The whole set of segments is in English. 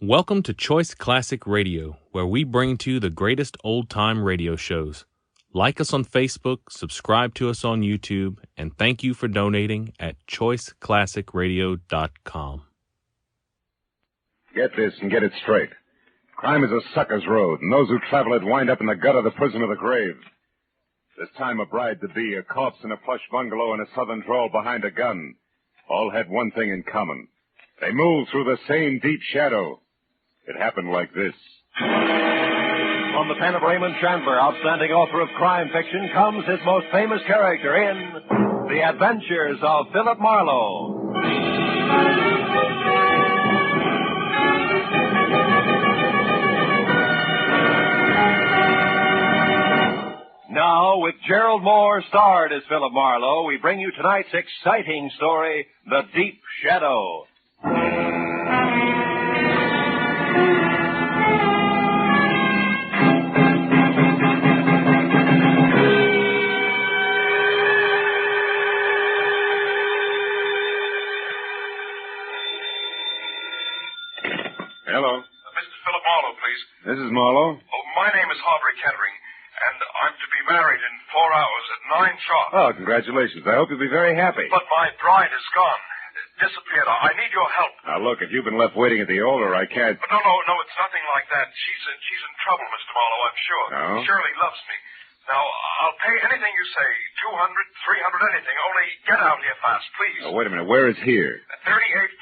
Welcome to Choice Classic Radio, where we bring to you the greatest old-time radio shows. Like us on Facebook, subscribe to us on YouTube, and thank you for donating at choiceclassicradio.com. Get this and get it straight. Crime is a sucker's road, and those who travel it wind up in the gut of the prison of the grave. This time a bride-to-be, a corpse in a plush bungalow, and a southern drawl behind a gun all had one thing in common. They moved through the same deep shadow. It happened like this. From the pen of Raymond Chandler, outstanding author of crime fiction, comes his most famous character in The Adventures of Philip Marlowe. Now, with Gerald Moore starred as Philip Marlowe, we bring you tonight's exciting story, The Deep Shadow. Hello. Mr. Philip Marlowe, please. This is Marlowe. Oh, my name is Harbury Kettering, and I'm to be married in 4 hours at 9 sharp. Oh, congratulations. I hope you'll be very happy. But my bride is gone. Disappeared. I need your help. Now, look, if you've been left waiting at the altar, I can't... But no, it's nothing like that. She's in trouble, Mr. Marlowe, I'm sure. No? Shirley loves me. Now, I'll pay anything you say, 200, 300, anything. Only get out here fast, please. Oh, wait a minute. Where is here? 3840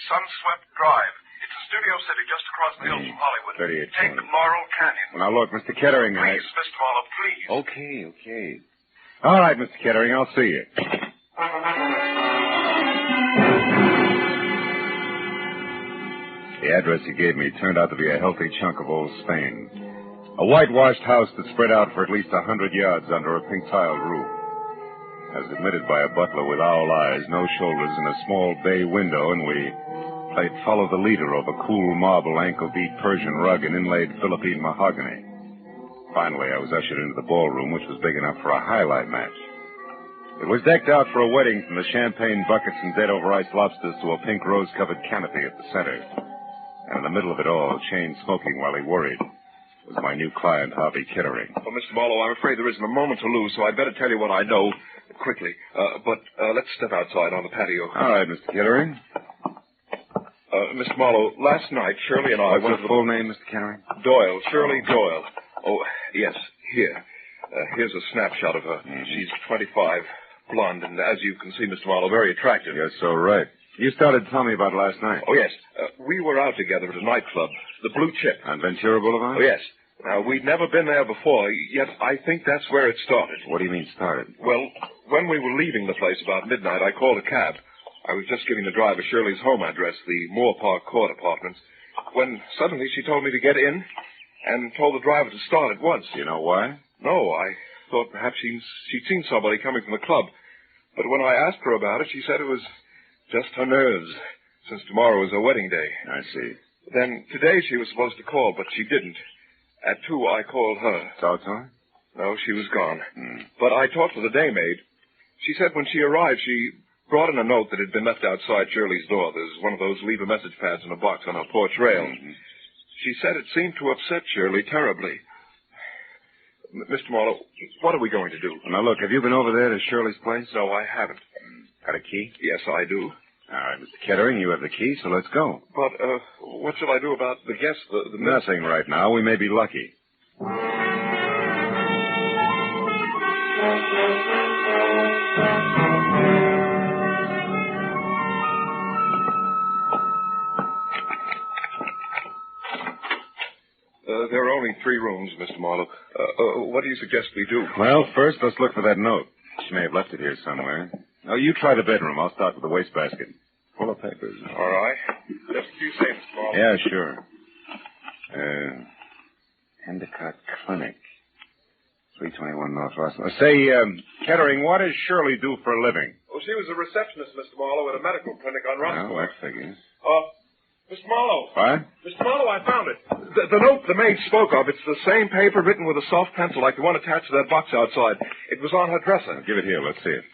Sunswept Drive. It's in Studio City, just across the hills from Hollywood. 3840. Take the Laurel Canyon. Well, now, look, Mr. Kettering... Please, Mr. Marlowe, please. Okay. All right, Mr. Kettering, I'll see you. The address he gave me turned out to be a healthy chunk of old Spain. A whitewashed house that spread out for at least 100 yards under a pink-tiled roof. As admitted by a butler with owl eyes, no shoulders, and a small bay window, and we played Follow the Leader over cool marble ankle-deep Persian rug and inlaid Philippine mahogany. Finally, I was ushered into the ballroom, which was big enough for a highlight match. It was decked out for a wedding, from the champagne buckets and dead-over-ice lobsters to a pink rose-covered canopy at the center. And in the middle of it all, chain smoking while he worried, was my new client, Harvey Kettering. Well, Mr. Marlowe, I'm afraid there isn't a moment to lose, so I'd better tell you what I know quickly. But let's step outside on the patio. All right, Mr. Kettering. Mr. Marlowe, last night, Shirley and I What's went your to full name, Mr. Kettering? Doyle, Shirley Doyle. Oh, yes, here. Here's a snapshot of her. Mm-hmm. She's 25, blonde, and as you can see, Mr. Marlowe, very attractive. You're so right. You started telling me about last night. Oh, yes. We were out together at a nightclub, the Blue Chip. On Ventura Boulevard? Oh, yes. Now, we'd never been there before, yet I think that's where it started. What do you mean started? Well, when we were leaving the place about midnight, I called a cab. I was just giving the driver Shirley's home address, the Moore Park Court Apartments, when suddenly she told me to get in and told the driver to start at once. Do you know why? No, I thought perhaps she'd seen somebody coming from the club. But when I asked her about it, she said it was just her nerves, since tomorrow was her wedding day. I see. Then today she was supposed to call, but she didn't. At 2, I called her. Talked to her? No, she was gone. But I talked to the daymaid. She said when she arrived, she brought in a note that had been left outside Shirley's door. There's one of those leave-a-message pads in a box on her porch rail. Mm-hmm. She said it seemed to upset Shirley terribly. Mr. Marlowe, what are we going to do? Now, look, have you been over there to Shirley's place? No, I haven't. Got a key? Yes, I do. All right, Mr. Kettering, you have the key, so let's go. But, what shall I do about the guests? Nothing right now. We may be lucky. There are only 3 rooms, Mr. Marlowe. What do you suggest we do? Well, first, let's look for that note. She may have left it here somewhere. Oh, you try the bedroom. I'll start with the wastebasket. Full of papers. All right. Just as you say, Mr. Marlowe. Yeah, sure. Endicott Clinic. 321 North Russell. Say, Kettering, what does Shirley do for a living? Oh, she was a receptionist, Mr. Marlowe, at a medical clinic on Russell. Well, that figures. Mr. Marlowe. What? Mr. Marlowe, I found it. The note the maid spoke of, it's the same paper written with a soft pencil like the one attached to that box outside. It was on her dresser. Now, give it here. Let's see it.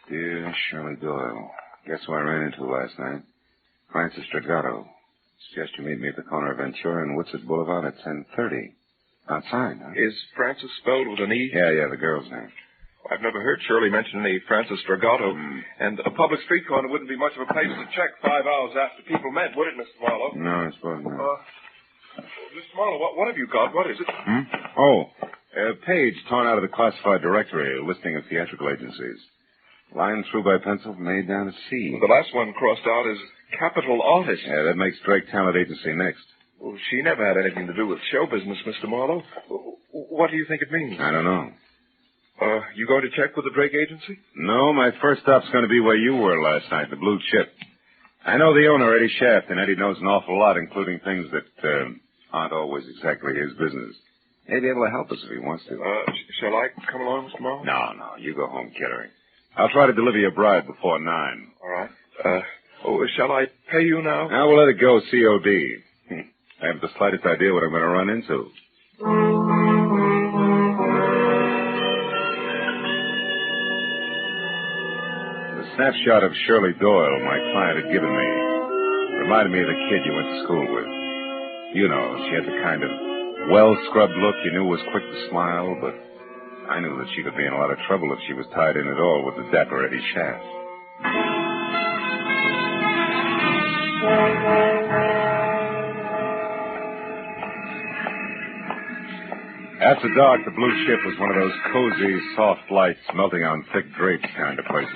Dear Shirley Doyle, guess who I ran into last night? Francis Dragato. Suggest you meet me at the corner of Ventura and Woodsett Boulevard at 10:30. Outside, huh? Is Frances spelled with an E? Yeah, the girl's name. I've never heard Shirley mention any Frances Dragato. And a public street corner wouldn't be much of a place to check 5 hours after people met, would it, Mr. Marlowe? No, I suppose not. Mr. Marlowe, what have you got? What is it? Oh, a page torn out of the classified directory, a listing of theatrical agencies. Line through by pencil from A down to C. The last one crossed out is Capital Artist. Yeah, that makes Drake Talent Agency next. Well, she never had anything to do with show business, Mr. Marlowe. What do you think it means? I don't know. You going to check with the Drake Agency? No, my first stop's going to be where you were last night, the Blue Chip. I know the owner, Eddie Shaft, and Eddie knows an awful lot, including things that aren't always exactly his business. He'd be able to help us if he wants to. Shall I come along, Mr. Marlowe? No, you go home, Kittery. I'll try to deliver your bride before 9. All right. Shall I pay you now? Now we'll let it go COD. I haven't the slightest idea what I'm going to run into. The snapshot of Shirley Doyle my client had given me reminded me of the kid you went to school with. You know, she had the kind of well-scrubbed look you knew was quick to smile, but I knew that she could be in a lot of trouble if she was tied in at all with the dapper Eddie Shaft. After dark, the Blue Ship was one of those cozy, soft lights melting on thick drapes kind of places.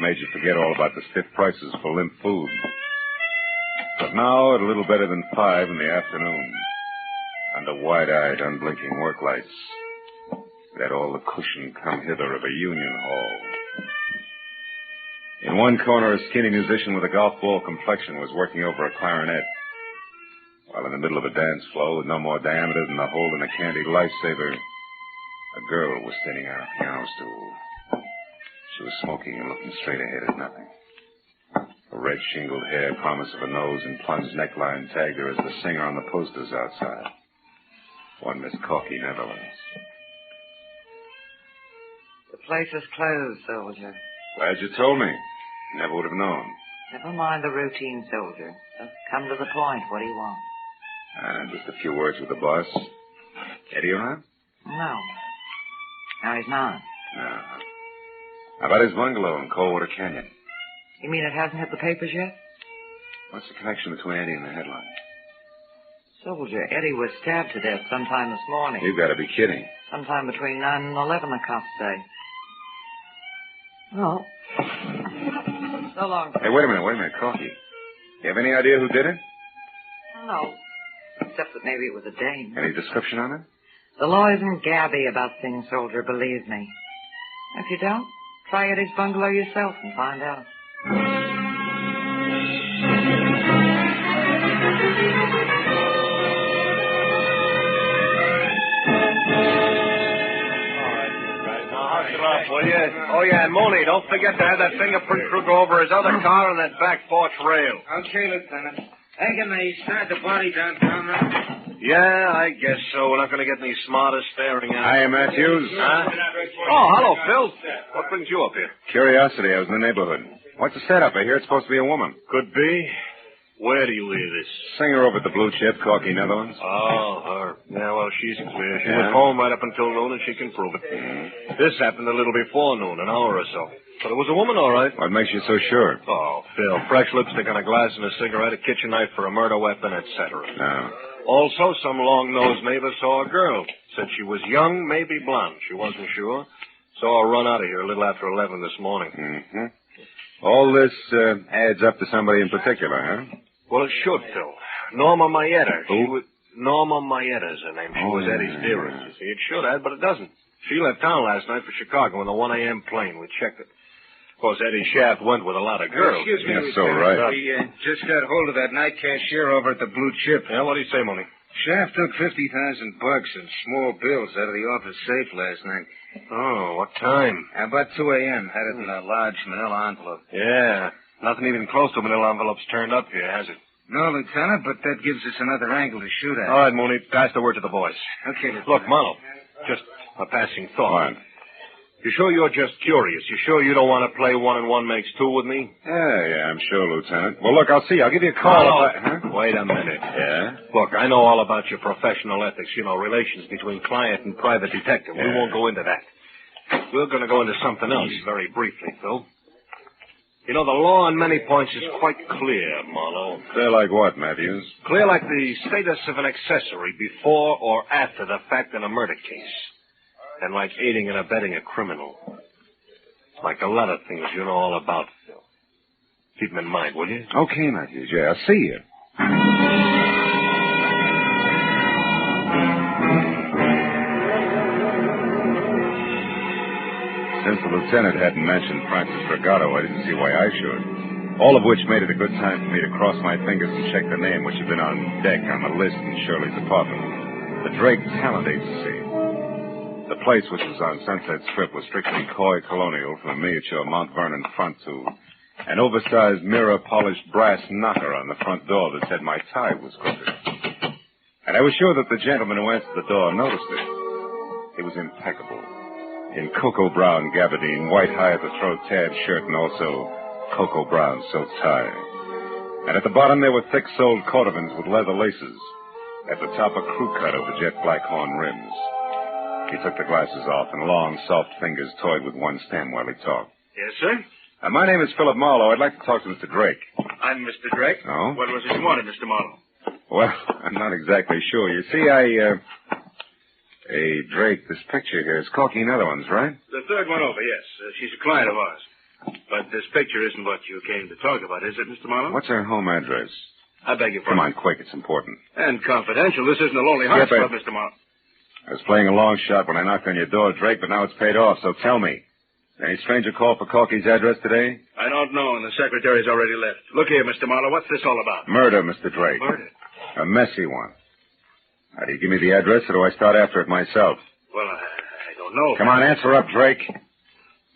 Made you forget all about the stiff prices for limp food. But now, at a little better than 5 in the afternoon, under wide-eyed, unblinking work lights, it had all the cushion come hither of a union hall. In one corner, a skinny musician with a golf ball complexion was working over a clarinet, while in the middle of a dance floor with no more diameter than the hole in a candy lifesaver, a girl was standing on a piano stool. She was smoking and looking straight ahead at nothing. Her red shingled hair, promise of a nose and plunged neckline tagged her as the singer on the posters outside. One Miss Corky, Netherlands. The place is closed, soldier. Glad you told me. Never would have known. Never mind the routine, soldier. Just come to the point. What do you want? Just a few words with the boss. Eddie around? No. No, he's not. No. How about his bungalow in Coldwater Canyon? You mean it hasn't hit the papers yet? What's the connection between Eddie and the headline? Soldier, Eddie was stabbed to death sometime this morning. You've got to be kidding. Sometime between 9 and 11, the cops say. Oh. So long. Hey, wait a minute, Corky. You have any idea who did it? No. Except that maybe it was a dame. Any description on it? The law isn't gabby about things, soldier, believe me. If you don't, try Eddie's bungalow yourself and find out. Will you? Oh, yeah, and Mooney, don't forget to have that fingerprint crew go over his other car on that back porch rail. Okay, Lieutenant. Hey, can they start the body downtown now? Yeah, I guess so. We're not going to get any smarter staring at Hiya, Matthews. Huh? Oh, hello, Phil. What brings you up here? Curiosity, I was in the neighborhood. What's the setup? I hear it's supposed to be a woman. Could be. Where do you hear this? Singer over at the Blue Chip, Corky, Netherlands. Oh, her. Yeah, well, she's clear. She Yeah? was home right up until noon, and she can prove it. This happened a little before noon, an hour or so. But it was a woman, all right. What makes you so sure? Oh, Phil, fresh lipstick on a glass and a cigarette, a kitchen knife for a murder weapon, etc. No. Also, some long-nosed neighbor saw a girl. Said she was young, maybe blonde. She wasn't sure. Saw her run out of here a little after 11 this morning. Mm-hmm. All this adds up to somebody in particular, huh? Well, it should, Phil. Norma Mayetta. Who? Norma Mayetta's her name. She was Eddie's dearest. You see, it should have, but it doesn't. She left town last night for Chicago in the 1 a.m. plane. We checked it. Of course, Eddie Shaft went with a lot of girls. Excuse me, Yes, so Lieutenant. right. We just got hold of that night cashier over at the Blue Chip. Yeah, what do you say, Mooney? Shaft took $50,000 in small bills out of the office safe last night. Oh, what time? About 2 a.m. Had it in a large manila envelope. Yeah. Nothing even close to manila envelopes turned up here, has it? No, Lieutenant, but that gives us another angle to shoot at. All right, Mooney, pass the word to the boys. Okay, Lieutenant. Look, Marlowe, just a passing thought. What? You sure you're just curious? You sure you don't want to play 1 and 1 makes 2 with me? Yeah, I'm sure, Lieutenant. Well, look, I'll see you. I'll give you a call. Huh? Wait a minute. Yeah? Look, I know all about your professional ethics, relations between client and private detective. Yeah. We won't go into that. We're going to go into something else very briefly, Phil. The law on many points is quite clear, Marlowe. Clear like what, Matthews? Clear like the status of an accessory before or after the fact in a murder case. And like aiding and abetting a criminal. Like a lot of things you know all about, Phil. Keep them in mind, will you? Okay, Matthews. Yeah, I'll see you. Since the lieutenant hadn't mentioned Francis Regato, I didn't see why I should. All of which made it a good time for me to cross my fingers and check the name which had been on deck on the list in Shirley's apartment. The Drake Talent Agency. The place, which was on Sunset Strip, was strictly coy colonial, from a miniature Mount Vernon front to an oversized mirror-polished brass knocker on the front door that said my tie was crooked. And I was sure that the gentleman who answered the door noticed it. It was impeccable. In cocoa brown gabardine, white high-at-the-throat tad shirt, and also cocoa brown silk tie. And at the bottom there were thick-soled cordovans with leather laces. At the top, a crew cut over jet black horn rims. He took the glasses off, and long, soft fingers toyed with one stem while he talked. Yes, sir? My name is Philip Marlowe. I'd like to talk to Mr. Drake. I'm Mr. Drake. Oh? What was it you wanted, Mr. Marlowe? Well, I'm not exactly sure. You see, Hey, Drake, this picture here is Corky Netherlands, right? The third one over, yes. She's a client of ours. But this picture isn't what you came to talk about, is it, Mr. Marlowe? What's her home address? I beg your Come pardon. on, quick. It's important. And confidential. This isn't a Lonely Hearts Yeah, Club, Mr. Marlowe. I was playing a long shot when I knocked on your door, Drake, but now it's paid off, so tell me. Any stranger called for Corky's address today? I don't know, and the secretary's already left. Look here, Mr. Marlowe, what's this all about? Murder, Mr. Drake. Murder? A messy one. Now, do you give me the address, or do I start after it myself? Well, I don't know. Come on, answer up, Drake.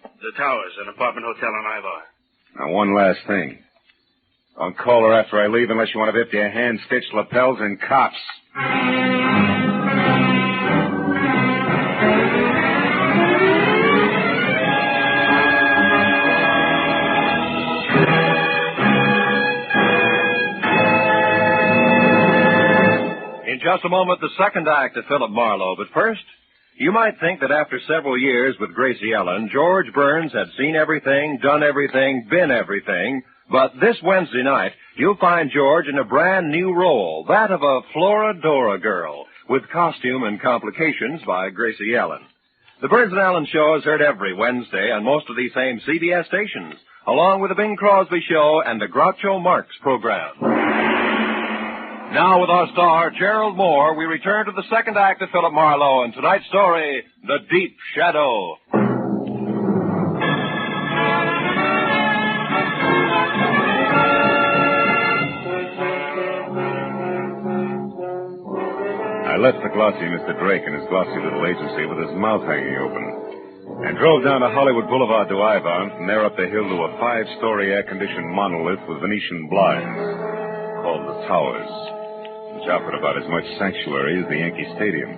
The Towers, an apartment hotel on Ivar. Now, one last thing. Don't call her after I leave unless you want to dip your hand-stitched lapels in cops. In just a moment, the second act of Philip Marlowe. But first, you might think that after several years with Gracie Ellen, George Burns had seen everything, done everything, been everything. But this Wednesday night, you'll find George in a brand new role, that of a Floradora girl, with costume and complications by Gracie Ellen. The Burns and Allen Show is heard every Wednesday on most of these same CBS stations, along with the Bing Crosby Show and the Groucho Marx program. Now, with our star, Gerald Moore, we return to the second act of Philip Marlowe and tonight's story, The Deep Shadow. I left the glossy Mr. Drake in his glossy little agency with his mouth hanging open and drove down to Hollywood Boulevard to Ivar, and from there up the hill to a 5-story air-conditioned monolith with Venetian blinds called the Towers, which offered about as much sanctuary as the Yankee Stadium.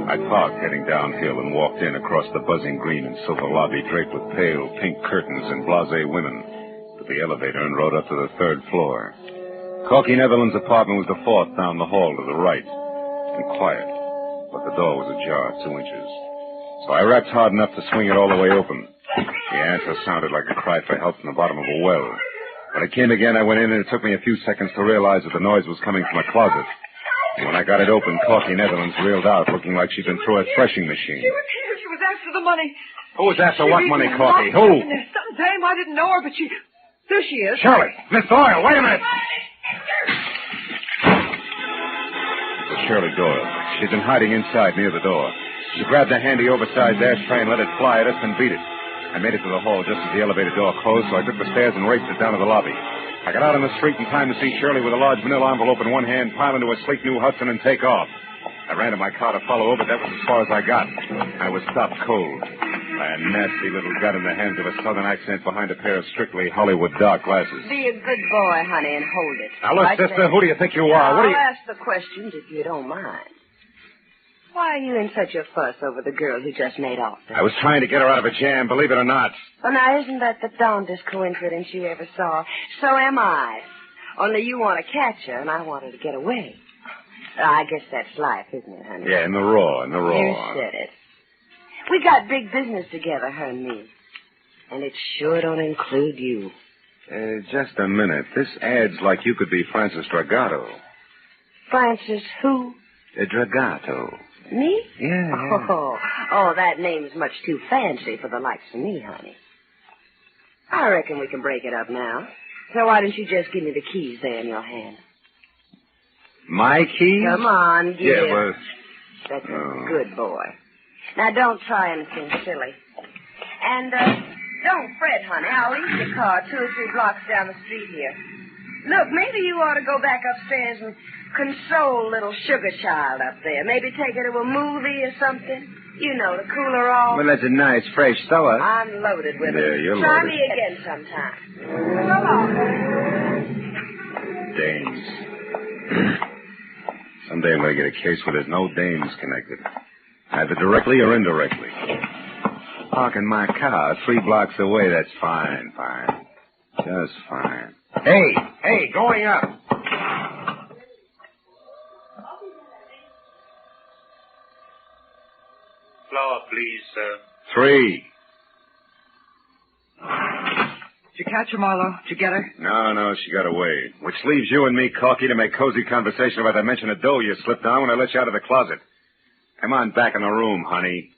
I parked heading downhill and walked in across the buzzing green and silver lobby draped with pale pink curtains and blasé women to the elevator and rode up to the 3rd floor. Corky Netherlands' apartment was the 4th down the hall to the right, and quiet, but the door was ajar 2 inches. So I rapped hard enough to swing it all the way open. The answer sounded like a cry for help from the bottom of a well. When it came again, I went in, and it took me a few seconds to realize that the noise was coming from a closet. And when I got it open, Corky Netherlands reeled out, looking like she'd been through a threshing machine. She was here. She was after the money. Who was after what money, Corky? Who? Who? There's some dame. I didn't know her, but she... There she is. Shirley! Miss Doyle, wait a minute! It was Shirley Doyle. She'd been hiding inside near the door. She grabbed a handy oversized ashtray and let it fly at us and beat it. I made it to the hall just as the elevator door closed, so I took the stairs and raced it down to the lobby. I got out on the street in time to see Shirley with a large manila envelope in one hand pile into a sleek new Hudson and take off. I ran to my car to follow her, but that was as far as I got. I was stopped cold by a nasty little gun in the hands of a southern accent behind a pair of strictly Hollywood dark glasses. Be a good boy, honey, and hold it. Now, look, Right sister, there. who do you think you are? What do I'll you... ask the questions if you don't mind. Why are you in such a fuss over the girl who just made off with? I was trying to get her out of a jam, believe it or not. Well, now, isn't that the darndest coincidence you ever saw? So am I. Only you want to catch her, and I want her to get away. I guess that's life, isn't it, honey? Yeah, in the raw. You said it. We got big business together, her and me. And it sure don't include you. Just a minute. This ad's like you could be Francis Dragato. Francis who? Dragato. Me? Yeah. Oh, that name's much too fancy for the likes of me, honey. I reckon we can break it up now. So why don't you just give me the keys there in your hand? My keys? Come on, give. Yeah, well... That's a good boy. Now, don't try anything silly. And, don't fret, honey. I'll leave the car 2 or 3 blocks down the street here. Look, maybe you ought to go back upstairs and console little sugar child up there. Maybe take her to a movie or something. You know, to cool her off. Well, that's a nice, fresh thought. I'm loaded with Yeah, it. you're Try loaded. me again sometime. Come on. Dames. Someday I'm going to get a case where there's no dames connected. Either directly or indirectly. Parking my car 3 blocks away, that's fine. Just fine. Hey, going up. Flower, please, sir. 3. Did you catch her, Marlowe? Did you get her? No, she got away. Which leaves you and me, Corky, to make cozy conversation about that mention of dough you slipped on when I let you out of the closet. Come on back in the room, honey.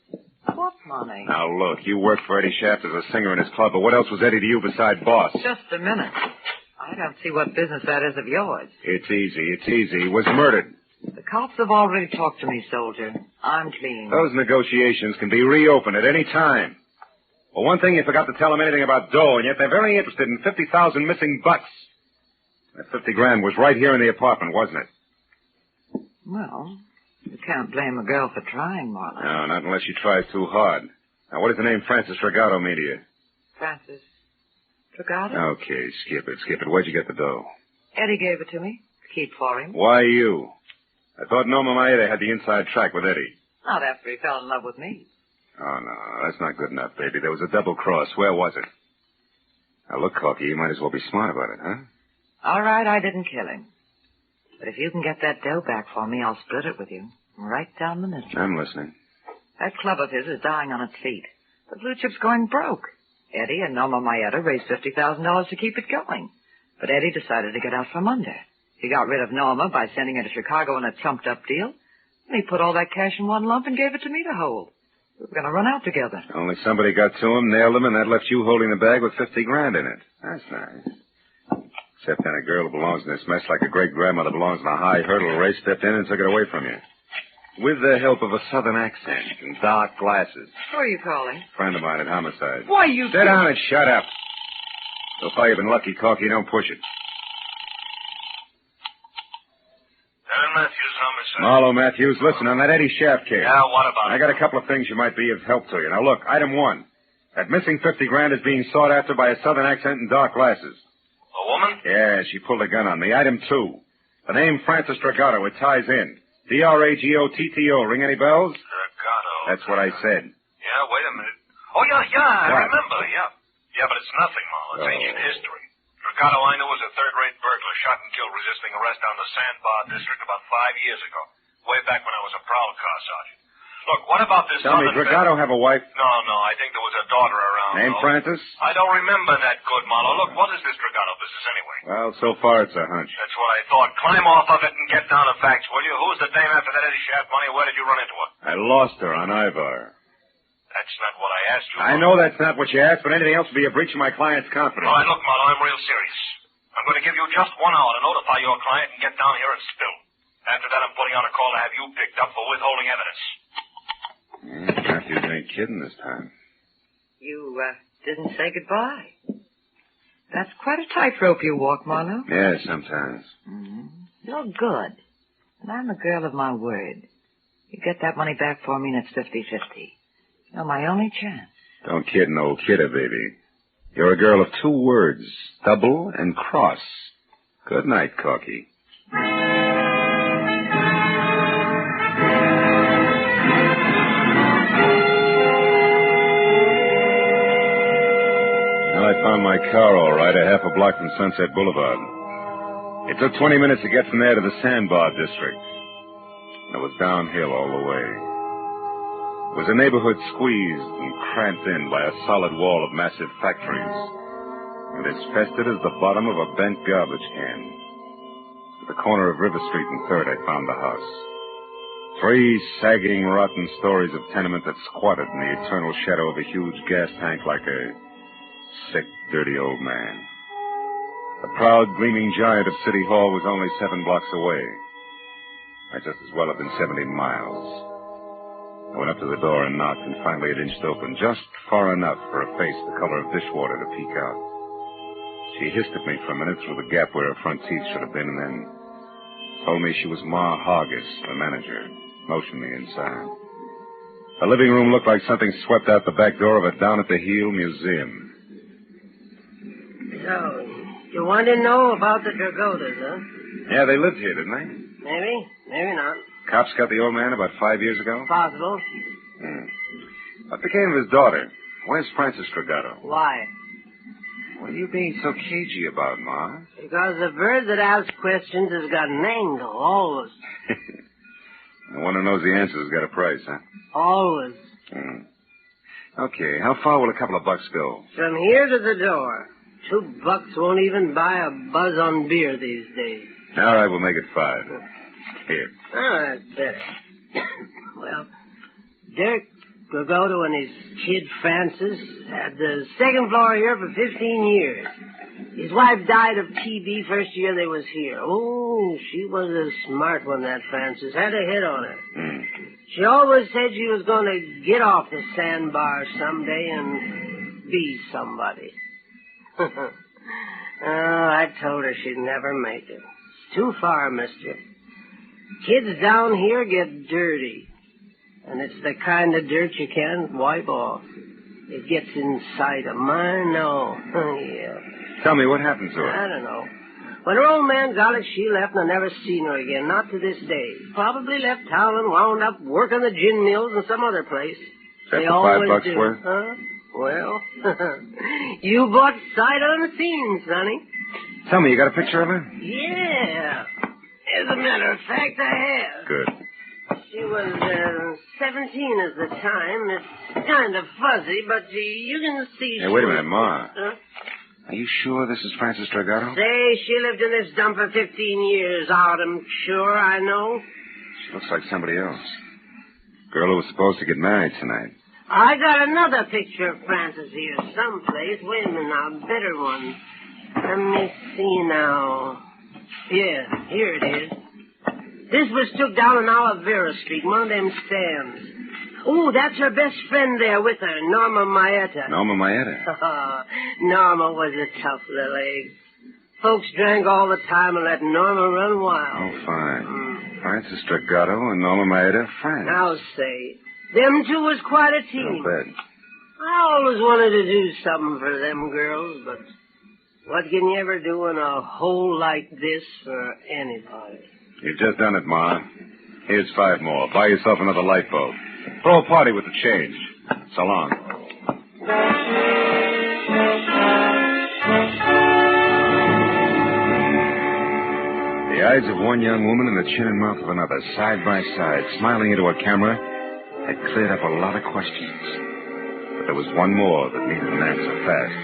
What money? Now, look, you worked for Eddie Shaft as a singer in his club, but what else was Eddie to you besides boss? Just a minute. I don't see what business that is of yours. It's easy. He was murdered. The cops have already talked to me, soldier. I'm clean. Those negotiations can be reopened at any time. Well, one thing, you forgot to tell them anything about dough, and yet they're very interested in 50,000 missing bucks. That 50 grand was right here in the apartment, wasn't it? Well, you can't blame a girl for trying, Marlowe. No, not unless she tries too hard. Now, what does the name Francis Dragato mean to you? Francis Dragato? Okay, skip it. Where'd you get the dough? Eddie gave it to me to keep for him. Why you? I thought Norma Maeda had the inside track with Eddie. Not after he fell in love with me. Oh, no, that's not good enough, baby. There was a double cross. Where was it? Now, look, Corky, you might as well be smart about it, huh? All right, I didn't kill him. But if you can get that dough back for me, I'll split it with you. Right down the middle. I'm listening. That club of his is dying on its feet. The blue chip's going broke. Eddie and Norma Maeda raised $50,000 to keep it going. But Eddie decided to get out from under. He got rid of Norma by sending her to Chicago in a trumped-up deal. And he put all that cash in one lump and gave it to me to hold. We were going to run out together. Only somebody got to him, nailed him, and that left you holding the bag with 50 grand in it. That's nice. Except then a girl who belongs in this mess like a great-grandmother belongs in a high hurdle race stepped in and took it away from you. With the help of a southern accent and dark glasses. Who are you calling? Friend of mine at Homicide. Why, you... Sit down and shut up. So far you've been lucky, Corky. Don't push it. Matthews, homicide. Marlowe Matthews, listen, on that Eddie Shaft case. Yeah, what about I it? got a couple of things you might be of help to you. Now, look, item 1. That missing 50 grand is being sought after by a southern accent and dark glasses. A woman? Yeah, she pulled a gun on me. Item 2. The name Francis Dragato. It ties in. Dragotto. Ring any bells? Dragato. That's what I said. Yeah, wait a minute. Oh, yeah, I What? remember, yeah. Yeah, but it's nothing, Marlowe. It's ancient history. Dragato, I knew, was a third-rate burglar shot and killed resisting arrest down the Sandbar district about 5 years ago. Way back when I was a prowl car sergeant. Look, what about this Tell me, southern... Dragato have a wife? No, I think there was a daughter around. Name though. Francis? I don't remember that good, Marlowe. Look, what is this Dragato business anyway? Well, so far it's a hunch. That's what I thought. Climb off of it and get down to facts, will you? Who's the dame after that Eddie Shaft money? Where did you run into her? I lost her on Ivar. That's not what I asked you. I know that's not what you asked, but anything else would be a breach of my client's confidence. All right, look, Marlowe, I'm real serious. I'm going to give you just 1 hour to notify your client and get down here and spill. After that, I'm putting out a call to have you picked up for withholding evidence. Matthews ain't kidding this time. You, didn't say goodbye. That's quite a tightrope you walk, Marlowe. Yeah, sometimes. You're good. And I'm a girl of my word. You get that money back for me and it's 50-50. You're my only chance. Don't kid an old kidder, baby. You're a girl of 2 words, double and cross. Good night, Corky. found my car all right, a half a block from Sunset Boulevard. It took 20 minutes to get from there to the Sandbar District. It was downhill all the way. It was a neighborhood squeezed and cramped in by a solid wall of massive factories, and as festered as the bottom of a bent garbage can. At the corner of River Street and 3rd, I found the house. 3 sagging, rotten stories of tenement that squatted in the eternal shadow of a huge gas tank like a sick, dirty old man. The proud, gleaming giant of City Hall was only 7 blocks away. Might just as well have been 70 miles. I went up to the door and knocked, and finally it inched open, just far enough for a face the color of dishwater to peek out. She hissed at me for a minute through the gap where her front teeth should have been, and then told me she was Ma Hargis, the manager, motioned me inside. The living room looked like something swept out the back door of a down-at-the-heel museum. So, you want to know about the Dragotas, huh? Yeah, they lived here, didn't they? Maybe, maybe not. Cops got the old man about 5 years ago? Possible. What became of his daughter? Where's Francis Dragato? Why? What are you being so cagey about, Ma? Because the bird that asks questions has got an angle, always. The one who knows the answer has got a price, huh? Always. Okay, how far will a couple of bucks go? From here to the door. $2 won't even buy a buzz on beer these days. All right, we'll make it 5. Here. Oh, that's better. Well, Dirk Dragoto and his kid Francis had the 2nd floor here for 15 years. His wife died of TB first year they was here. Oh, she was a smart one, that Francis. Had a hit on her. She always said she was going to get off the sandbar someday and be somebody. Oh, I told her she'd never make it. It's too far, mister. Kids down here get dirty. And it's the kind of dirt you can't wipe off. It gets inside them. I know. Yeah. Tell me, what happened to her? I don't know. When her old man got it, she left and I never seen her again. Not to this day. Probably left town and wound up working the gin mills in some other place. Is that they the always $5 do. worth? Huh? Well, you bought sight unseen, Sonny. Tell me, you got a picture of her? Yeah. As a matter of fact, I have. Good. She was 17 at the time. It's kind of fuzzy, but you can see. Hey, wait a minute, Ma. Huh? Are you sure this is Francis Dragato? Say, she lived in this dump for 15 years. I'm sure I know. She looks like somebody else. Girl who was supposed to get married tonight. I got another picture of Francis here someplace. Wait a minute now, better one. Let me see now. Yeah, here it is. This was took down on Olivera Street, one of them stands. Oh, that's her best friend there with her, Norma Maeta. Norma Maeta? Norma was a tough little egg. Folks drank all the time and let Norma run wild. Oh, fine. Francis Dragato and Norma Maeta, friends. Now say, them two was quite a team. No bet. I always wanted to do something for them girls, but what can you ever do in a hole like this for anybody? You've just done it, Ma. Here's 5 more. Buy yourself another light bulb. Throw a party with the change. So long. The eyes of one young woman and the chin and mouth of another, side by side, smiling into a camera, had cleared up a lot of questions. But there was one more that needed an answer fast.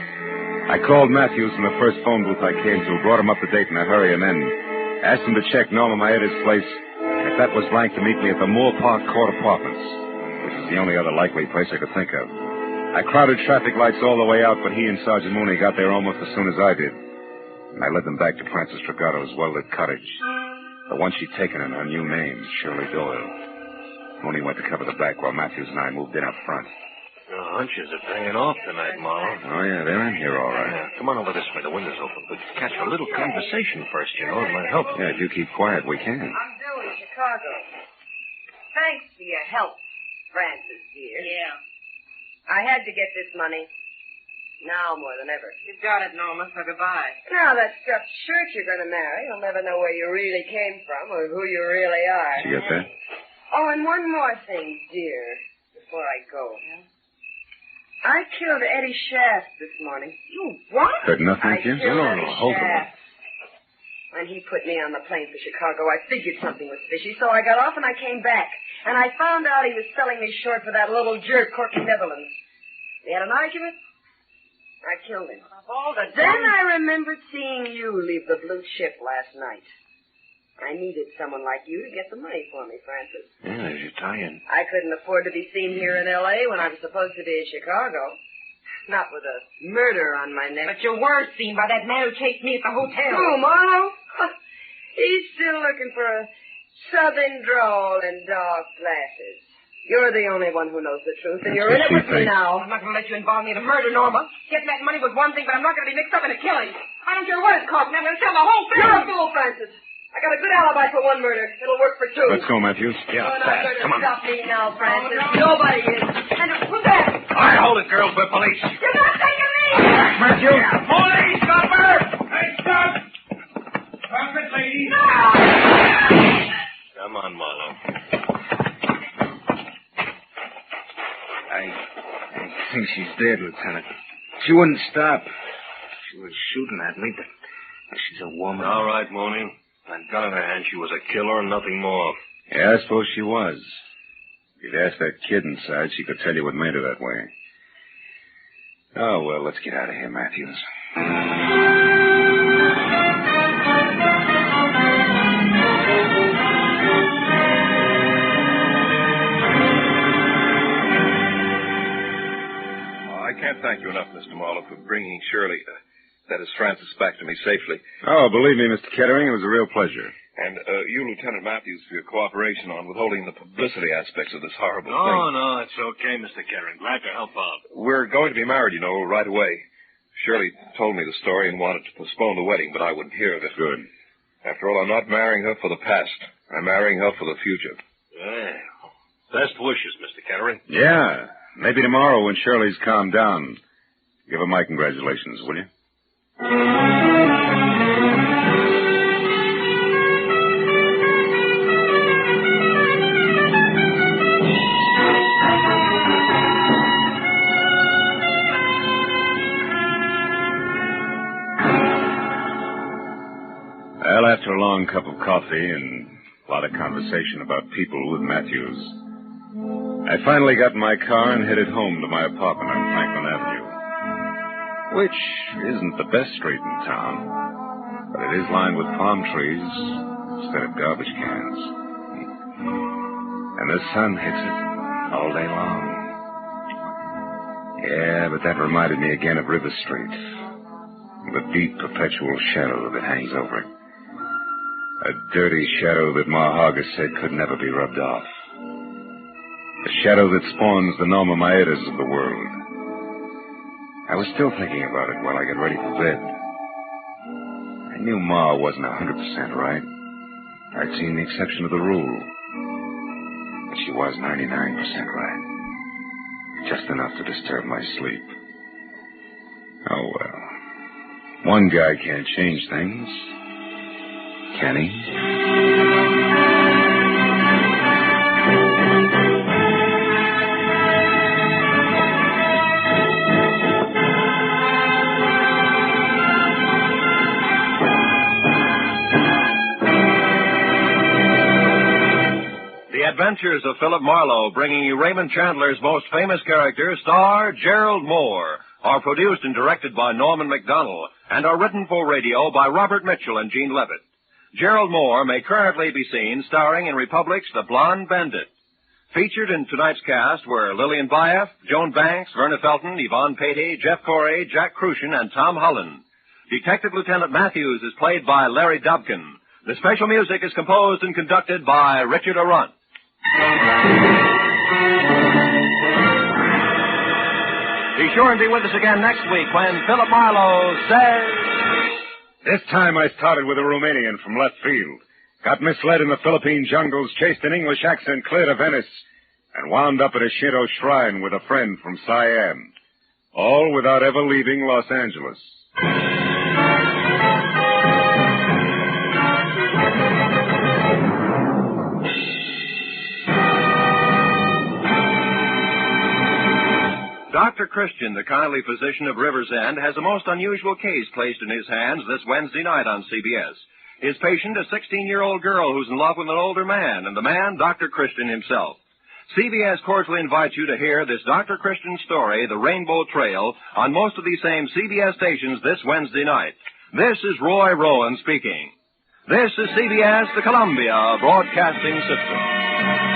I called Matthews from the first phone booth I came to, brought him up to date in a hurry, and then asked him to check Norma Maeta's place, and if that was blank, to meet me at the Moore Park Court Apartments, which was the only other likely place I could think of. I crowded traffic lights all the way out, but he and Sergeant Mooney got there almost as soon as I did. And I led them back to Francis Dragato's well-lit cottage, the one she'd taken in her new name, Shirley Doyle. Mooney went to cover the back while Matthews and I moved in up front. Your hunches are paying off tonight, Marlowe. Oh, yeah, they're in here all right. Yeah, come on over this way. The window's open. But catch a little conversation first, you know. It might help. Yeah, if you keep quiet, we can. I'm due in Chicago. Thanks for your help, Francis, dear. Yeah. I had to get this money. Now more than ever. You've got it, Norma, so goodbye. Now that stuffed shirt you're going to marry, you'll never know where you really came from or who you really are. Did you get that? Oh, and one more thing, dear, before I go. Yeah? I killed Eddie Shaft this morning. You what? Heard nothing, I Matthews? killed No, Eddie hold on. Shaft. When he put me on the plane for Chicago, I figured something was fishy, so I got off and I came back. And I found out he was selling me short for that little jerk, Corky Netherlands. We had an argument. I killed him. Then I remembered seeing you leave the blue chip last night. I needed someone like you to get the money for me, Francis. Yeah, there's your tie-in. I couldn't afford to be seen here in L.A. when I was supposed to be in Chicago. Not with a murder on my neck. But you were seen by that man who chased me at the hotel. Who, Marlowe? He's still looking for a southern drawl and dark glasses. You're the only one who knows the truth, and you're in it with me now. I'm not going to let you involve me in a murder, Norma. Getting that money was one thing, but I'm not going to be mixed up in a killing. I don't care what it costs me. I'm going to tell the whole thing. You're a fool, Francis. I got a good alibi for one murder. It'll work for two. Let's go, Matthews. Yeah, You're not fast. going to Come on. stop me now, Francis. Nobody is. And who's that? All right, hold it, girls. We're police. You're not taking me! Matthews! Police! Stop her! Hey, stop! Stop it, lady! No! Come on, Marlowe. I think she's dead, Lieutenant. She wouldn't stop. She was shooting at me, but she's a woman. All right, Mooney. That gun in her hand, she was a killer and nothing more. Yeah, I suppose she was. If you'd asked that kid inside, she could tell you what made her that way. Oh, well, let's get out of here, Matthews. I can't thank you enough, Mr. Marlowe, for bringing Shirley, that is Francis, back to me safely. Oh, believe me, Mr. Kettering, it was a real pleasure. And you, Lieutenant Matthews, for your cooperation on withholding the publicity aspects of this horrible thing. No, it's okay, Mr. Kettering. Glad to help out. We're going to be married, you know, right away. Shirley told me the story and wanted to postpone the wedding, but I wouldn't hear of it. Good. After all, I'm not marrying her for the past. I'm marrying her for the future. Yeah. Best wishes, Mr. Kettering. Yeah. Maybe tomorrow when Shirley's calmed down, give her my congratulations, will you? Well, after a long cup of coffee and a lot of conversation about people with Matthews, I finally got in my car and headed home to my apartment on Franklin Avenue, which isn't the best street in town, but it is lined with palm trees instead of garbage cans. And the sun hits it all day long. Yeah, but that reminded me again of River Street, the deep, perpetual shadow that hangs over it. A dirty shadow that Ma Hargis said could never be rubbed off. A shadow that spawns the Norma Maedas of the world. I was still thinking about it while I got ready for bed. I knew Ma wasn't 100% right. I'd seen the exception of the rule. But she was 99% right. Just enough to disturb my sleep. Oh, well. One guy can't change things. Can he? The Adventures of Philip Marlowe, bringing you Raymond Chandler's most famous character, star Gerald Moore, are produced and directed by Norman MacDonald and are written for radio by Robert Mitchell and Gene Levitt. Gerald Moore may currently be seen starring in Republic's The Blonde Bandit. Featured in tonight's cast were Lillian Bayef, Joan Banks, Verna Felton, Yvonne Patey, Jeff Corey, Jack Crucian, and Tom Holland. Detective Lieutenant Matthews is played by Larry Dobkin. The special music is composed and conducted by Richard Arant. Be sure and be with us again next week when Philip Marlowe says... This time I started with a Romanian from left field. Got misled in the Philippine jungles, chased an English accent clear to Venice, and wound up at a Shinto shrine with a friend from Siam. All without ever leaving Los Angeles. Dr. Dr. Christian, the kindly physician of River's End, has a most unusual case placed in his hands this Wednesday night on CBS. His patient, a 16-year-old girl who's in love with an older man, and the man, Dr. Christian himself. CBS cordially invites you to hear this Dr. Christian story, The Rainbow Trail, on most of these same CBS stations this Wednesday night. This is Roy Rowan speaking. This is CBS, the Columbia Broadcasting System.